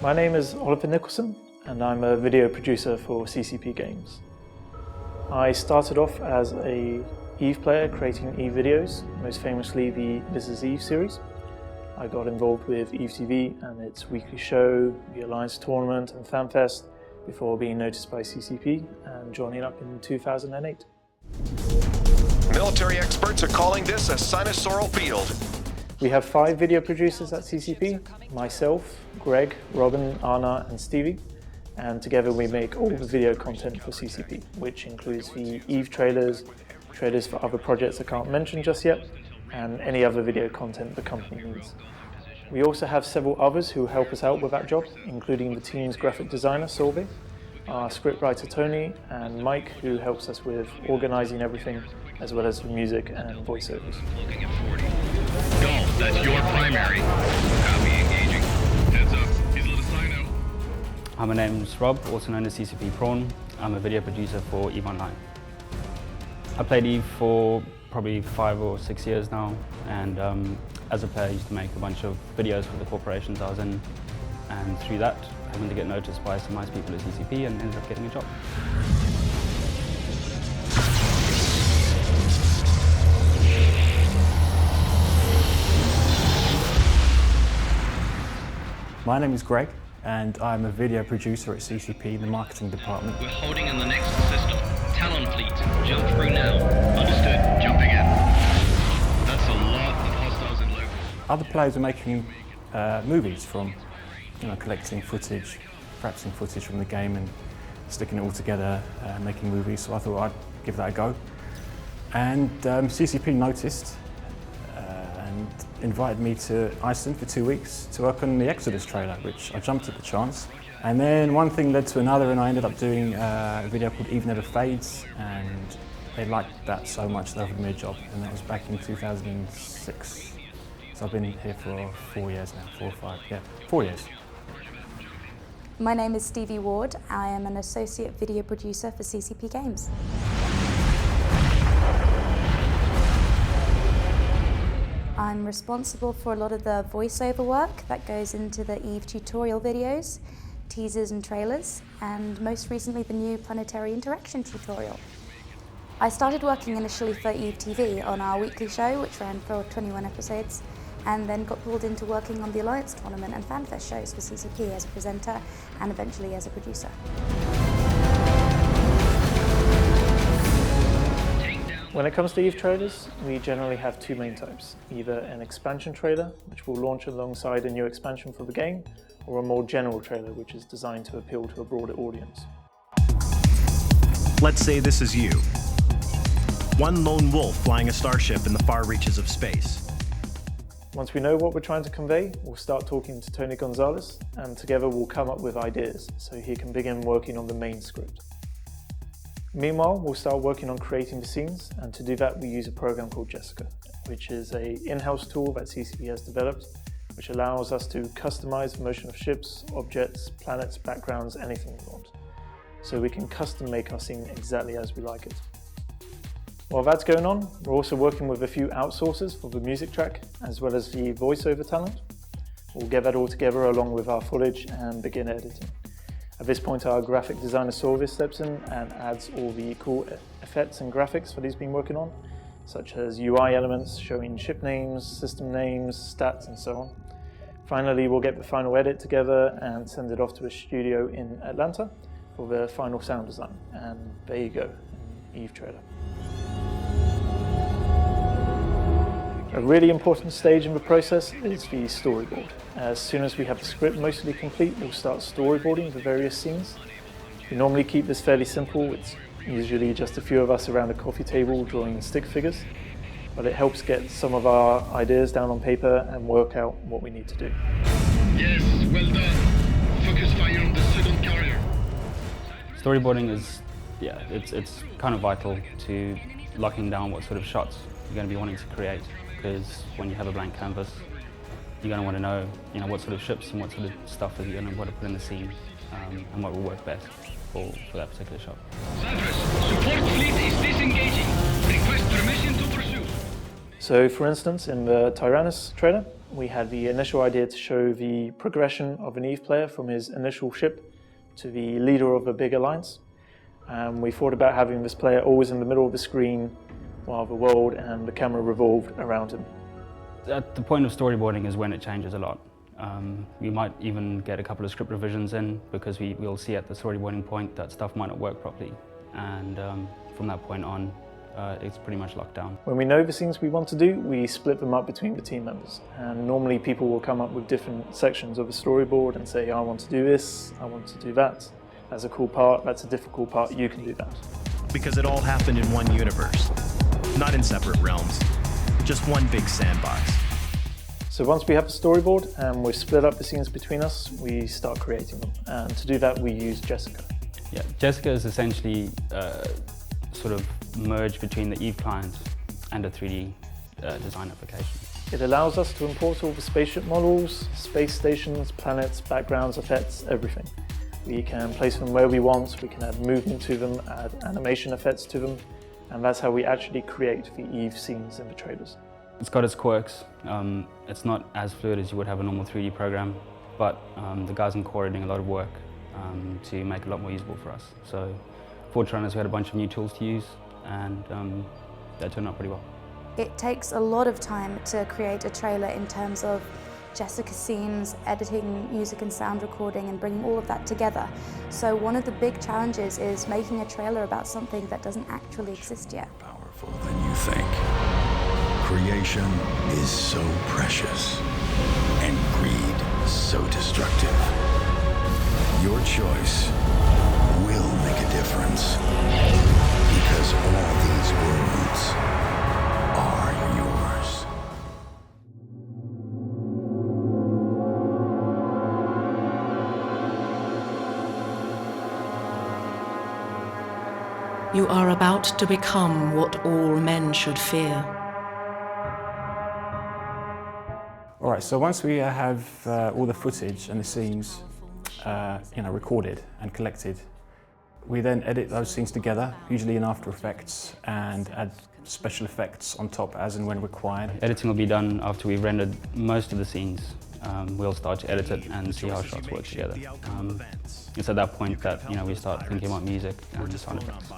My name is Oliver Nicholson and I'm a video producer for CCP Games. I started off as a EVE player creating EVE videos, most famously the This Is EVE series. I got involved with EVE TV and its weekly show, the Alliance Tournament and FanFest before being noticed by CCP and joining up in 2008. Military experts are calling this a sinusoidal field. We have 5 video producers at CCP, myself, Greg, Robin, Anna and Stevie, and together we make all the video content for CCP, which includes the EVE trailers, trailers for other projects I can't mention just yet, and any other video content the company needs. We also have several others who help us out with that job, including the team's graphic designer, Solveig, our scriptwriter, Tony, and Mike, who helps us with organising everything, as well as the music and voiceovers. Golf, that's your primary. Copy, engaging. Heads up, he's a little sign out. Hi, my name's Rob, also known as CCP Prawn. I'm a video producer for EVE Online. I played EVE for probably 5 or 6 years now, and as a player I used to make a bunch of videos for the corporations I was in, and through that I happened to get noticed by some nice people at CCP and ended up getting a job. My name is Greg and I'm a video producer at CCP in the marketing department. We're holding in the next system. Talon fleet, jump through now. Understood, jumping in. That's a lot of hostiles in local. Other players are making movies from, collecting footage, perhaps some footage from the game and sticking it all together, making movies. So I thought I'd give that a go. And CCP noticed and invited me to Iceland for 2 weeks to work on the Exodus trailer, which I jumped at the chance. And then one thing led to another and I ended up doing a video called EVE Never Fades, and they liked that so much they offered me a job, and that was back in 2006. So I've been here for 4 years now, 4 or 5, yeah, 4 years. My name is Stevie Ward. I am an associate video producer for CCP Games. I'm responsible for a lot of the voiceover work that goes into the EVE tutorial videos, teasers and trailers, and most recently the new Planetary Interaction tutorial. I started working initially for EVE TV on our weekly show, which ran for 21 episodes, and then got pulled into working on the Alliance Tournament and FanFest shows for CCP as a presenter and eventually as a producer. When it comes to EVE trailers, we generally have 2 main types, either an expansion trailer, which will launch alongside a new expansion for the game, or a more general trailer, which is designed to appeal to a broader audience. Let's say this is you. One lone wolf flying a starship in the far reaches of space. Once we know what we're trying to convey, we'll start talking to Tony Gonzalez, and together we'll come up with ideas, so he can begin working on the main script. Meanwhile, we'll start working on creating the scenes, and to do that we use a program called Jessica, which is an in-house tool that CCP has developed, which allows us to customize the motion of ships, objects, planets, backgrounds, anything we want. So we can custom make our scene exactly as we like it. While that's going on, we're also working with a few outsourcers for the music track, as well as the voiceover talent. We'll get that all together along with our footage and begin editing. At this point, our graphic designer Solveig steps in and adds all the cool effects and graphics that he's been working on, such as UI elements showing ship names, system names, stats, and so on. Finally, we'll get the final edit together and send it off to a studio in Atlanta for the final sound design. And there you go, an EVE trailer. A really important stage in the process is the storyboard. As soon as we have the script mostly complete, we'll start storyboarding the various scenes. We normally keep this fairly simple. It's usually just a few of us around a coffee table drawing stick figures, but it helps get some of our ideas down on paper and work out what we need to do. Yes, well done. Focus fire on the second carrier. Storyboarding is, it's kind of vital to locking down what sort of shots you're going to be wanting to create. Because when you have a blank canvas, you're going to want to know, what sort of ships and what sort of stuff are you going to want to put in the scene, and what will work best for that particular shot. Santos, support fleet is disengaging. Request permission to pursue. So, for instance, in the Tyrannus trailer, we had the initial idea to show the progression of an EVE player from his initial ship to the leader of a big alliance. We thought about having this player always in the middle of the screen while the world and the camera revolved around him. At the point of storyboarding is when it changes a lot. We might even get a couple of script revisions in because we'll see at the storyboarding point that stuff might not work properly. And from that point on, it's pretty much locked down. When we know the scenes we want to do, we split them up between the team members. And normally people will come up with different sections of a storyboard and say, I want to do this, I want to do that. That's a cool part, that's a difficult part, you can do that. Because it all happened in one universe, not in separate realms, just one big sandbox. So once we have the storyboard and we've split up the scenes between us, we start creating them. And to do that, we use Jessica. Yeah, Jessica is essentially sort of merge between the EVE client and a 3D design application. It allows us to import all the spaceship models, space stations, planets, backgrounds, effects, everything. We can place them where we want, we can add movement to them, add animation effects to them, and that's how we actually create the EVE scenes in the trailers. It's got its quirks. It's not as fluid as you would have a normal 3D program, but the guys in core are doing a lot of work to make it a lot more usable for us. So for trainers, we had a bunch of new tools to use, and they turned out pretty well. It takes a lot of time to create a trailer in terms of Jessica scenes, editing, music and sound recording, and bringing all of that together. So one of the big challenges is making a trailer about something that doesn't actually exist yet. Powerful than you think. Creation is so precious, and greed so destructive. Your choice will make a difference, because all these worlds are yours. You are about to become what all men should fear. All right, so once we have all the footage and the scenes recorded and collected, we then edit those scenes together, usually in After Effects, and add special effects on top as and when required. Editing will be done after we've rendered most of the scenes. We'll start to edit it and see how shots work together. It's at that point that we start thinking about music and sound effects.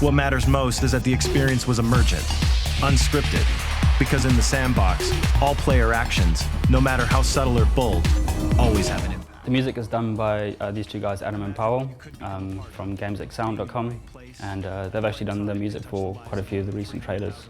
What matters most is that the experience was emergent, unscripted, because in the sandbox, all player actions, no matter how subtle or bold, always have an impact. The music is done by these two guys, Adam and Powell, from GamesXSound.com, and they've actually done the music for quite a few of the recent trailers,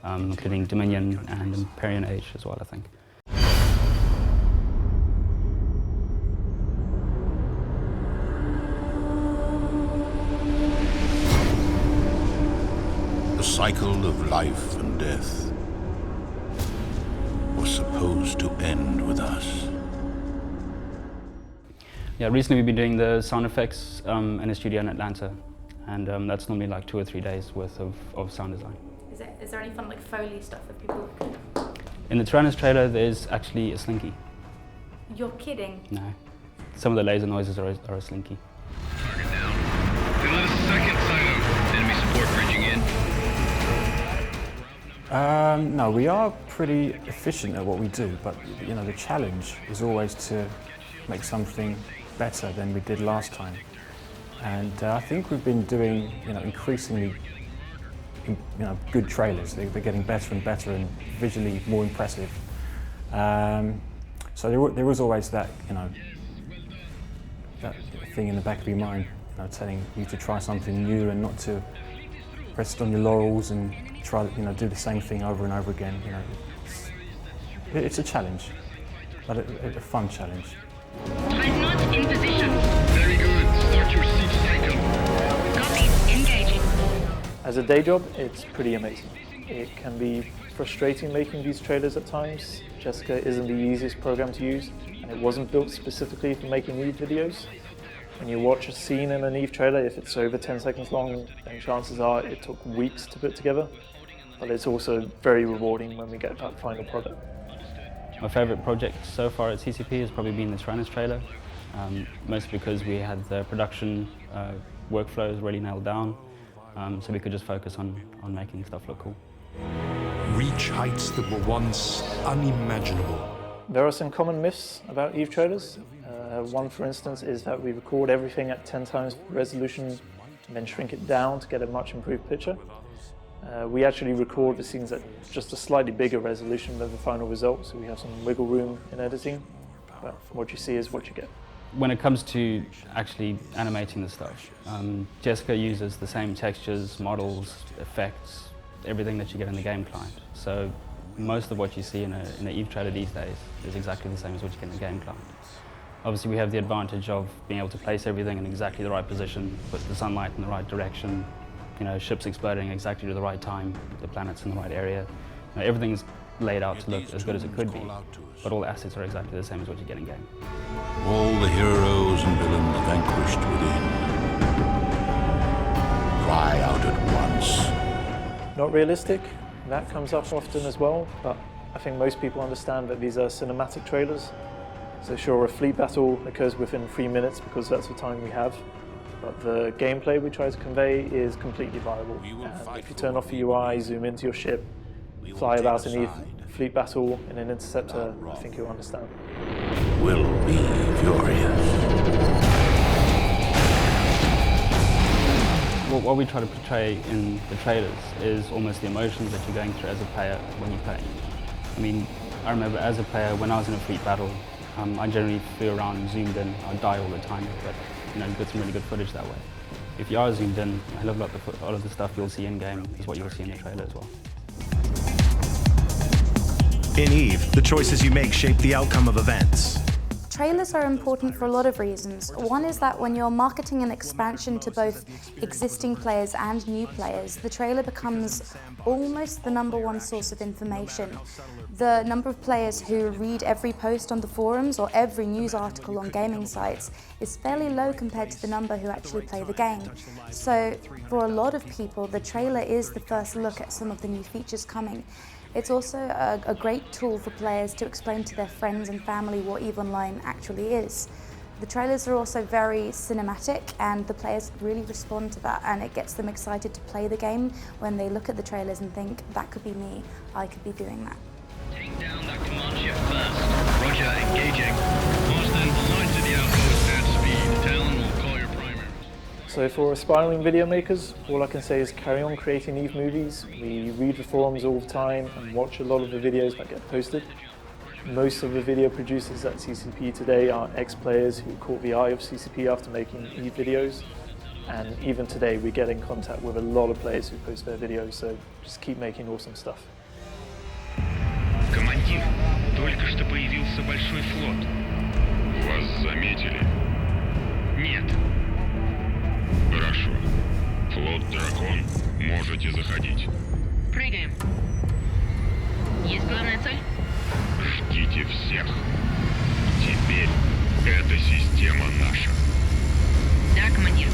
including Dominion and Empyrean Age as well, I think. The cycle of life and death was supposed to end with us. Yeah, recently we've been doing the sound effects in a studio in Atlanta, and that's normally like 2 or 3 days worth of sound design. Is there any fun like Foley stuff that people can... In the Tyrannus trailer, there's actually a slinky. You're kidding? No. Some of the laser noises are a slinky. Target down. Still at a second silo. Enemy support bridging in. No, we are pretty efficient at what we do, but the challenge is always to make something better than we did last time. And I think we've been doing increasingly good trailers. They're getting better and better and visually more impressive. So there was always that that thing in the back of your mind, telling you to try something new and not to rest on your laurels and try do the same thing over and over again. It's a challenge, but a fun challenge. Dreadnought in position. Very good. Start your siege cycle. Copy. Engaging. As a day job, it's pretty amazing. It can be frustrating making these trailers at times. Jessica isn't the easiest program to use, and it wasn't built specifically for making EVE videos. When you watch a scene in an EVE trailer, if it's over 10 seconds long, then chances are it took weeks to put together. But it's also very rewarding when we get that final product. My favourite project so far at CCP has probably been the Tyrannus trailer, mostly because we had the production workflows really nailed down, so we could just focus on making stuff look cool. reach heights that were once unimaginable. There are some common myths about EVE trailers. One, for instance, is that we record everything at 10 times resolution and then shrink it down to get a much improved picture. We actually record the scenes at just a slightly bigger resolution than the final result, so we have some wiggle room in editing, but what you see is what you get. When it comes to actually animating the stuff, Jessica uses the same textures, models, effects, everything that you get in the game client. So most of what you see in an EVE trailer these days is exactly the same as what you get in the game client. Obviously we have the advantage of being able to place everything in exactly the right position, put the sunlight in the right direction, you know, ships exploding exactly to the right time, the planets in the right area. You know, everything's laid out to look as good as it could be, but all the assets are exactly the same as what you get in game. All the heroes and villains vanquished within cry out at once. Not realistic, that comes up often as well, but I think most people understand that these are cinematic trailers. So sure, a fleet battle occurs within 3 minutes because that's the time we have, but the gameplay we try to convey is completely viable. And if you turn off the UI, zoom into your ship, fly about an EVE fleet battle in an interceptor, I think you'll understand. Will be furious. What we try to portray in the trailers is almost the emotions that you're going through as a player when you're playing. I mean, I remember as a player, when I was in a fleet battle, I generally flew around zoomed in. I'd die all the time, but you know, you get some really good footage that way. If you are zoomed in, a lot of the stuff you'll see in game is what you'll see in the trailer as well. In EVE, the choices you make shape the outcome of events. Trailers are important for a lot of reasons. One is that when you're marketing an expansion to both existing players and new players, the trailer becomes almost the #1 source of information. The number of players who read every post on the forums or every news article on gaming sites is fairly low compared to the number who actually play the game. So for a lot of people, the trailer is the first look at some of the new features coming. It's also a great tool for players to explain to their friends and family what EVE Online actually is. The trailers are also very cinematic and the players really respond to that, and it gets them excited to play the game when they look at the trailers and think, that could be me, I could be doing that. Take down that command ship first. Roger, engaging. Marsden, align to the outpost at speed. Talon will call your primaries. So for aspiring video makers, all I can say is carry on creating EVE movies. We read the forums all the time and watch a lot of the videos that get posted. Most of the video producers at CCP today are ex-players who caught the eye of CCP after making EVE videos. And even today we get in contact with a lot of players who post their videos, so just keep making awesome stuff. Командир, только что появился большой флот. Вас заметили? Нет. Хорошо. Флот Дракон, можете заходить. Прыгаем. Есть главная цель? Ждите всех. Теперь эта система наша. Да, командир.